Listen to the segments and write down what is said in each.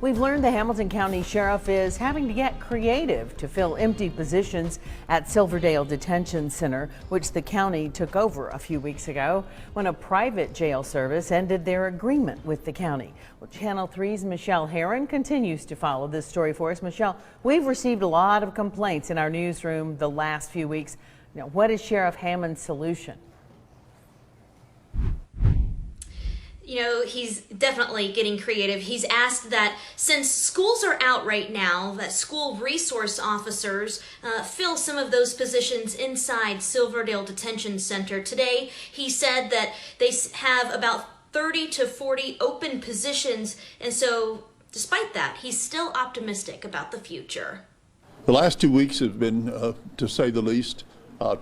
We've learned the Hamilton County Sheriff is having to get creative to fill empty positions at Silverdale Detention Center, which the county took over a few weeks ago when a private jail service ended their agreement with the county. Well, Channel 3's Michelle Herron continues to follow this story for us. Michelle, we've received a lot of complaints in our newsroom the last few weeks. Now, what is Sheriff Hammond's solution? You know, he's definitely getting creative. He's asked that since schools are out right now, that school resource officers fill some of those positions inside Silverdale Detention Center. Today, he said that they have about 30 to 40 open positions, and so despite that, he's still optimistic about the future. The last 2 weeks have been, to say the least,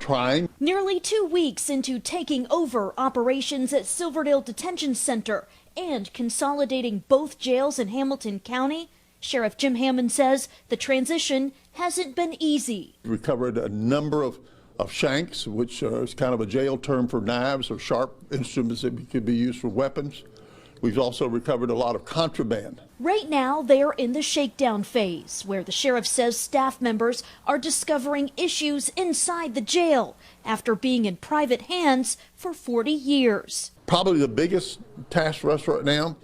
trying. Nearly 2 weeks into taking over operations at Silverdale Detention Center and consolidating both jails in Hamilton County, Sheriff Jim Hammond says the transition hasn't been easy. We recovered a number of shanks, which is kind of a jail term for knives or sharp instruments that could be used for weapons. We've also recovered a lot of contraband. Right now, they're in the shakedown phase, where the sheriff says staff members are discovering issues inside the jail after being in private hands for 40 years. Probably the biggest task for us right now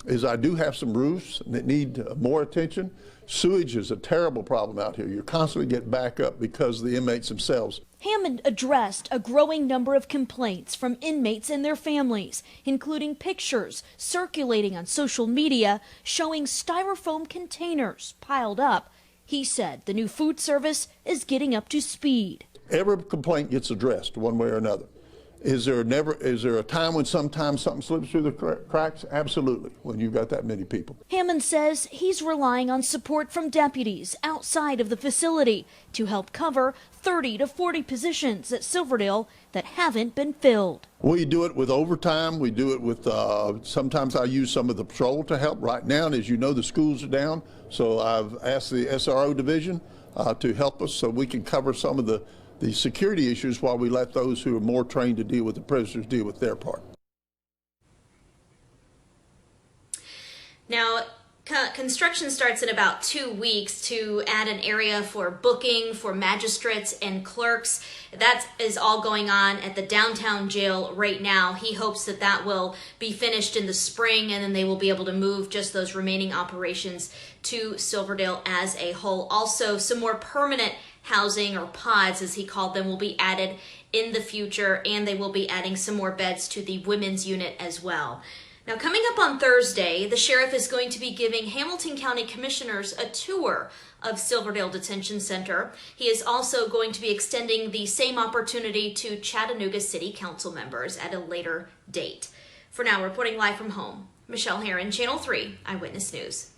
is I do have some roofs that need more attention. Sewage is a terrible problem out here. You constantly get back up because of the inmates themselves. Hammond addressed a growing number of complaints from inmates and their families, including pictures circulating on social media showing styrofoam containers piled up. He said the new food service is getting up to speed. Every complaint gets addressed one way or another. Is there a time when sometimes something slips through the cracks? Absolutely, when you've got that many people. Hammond says he's relying on support from deputies outside of the facility to help cover 30 to 40 positions at Silverdale that haven't been filled. We do it with overtime. We do it with, sometimes I use some of the patrol to help. Right now, and as you know, the schools are down, so I've asked the SRO division to help us so we can cover some of the security issues while we let those who are more trained to deal with the prisoners deal with their part. Now, construction starts in about 2 weeks to add an area for booking for magistrates and clerks. That is all going on at the downtown jail right now. He hopes that that will be finished in the spring, and then they will be able to move just those remaining operations to Silverdale as a whole. Also, some more permanent housing, or pods as he called them, will be added in the future, and they will be adding some more beds to the women's unit as well. Now, coming up on Thursday, the sheriff is going to be giving Hamilton County commissioners a tour of Silverdale Detention Center. He is also going to be extending the same opportunity to Chattanooga City Council members at a later date. For now, reporting live from home, Michelle Herron, Channel 3 Eyewitness News.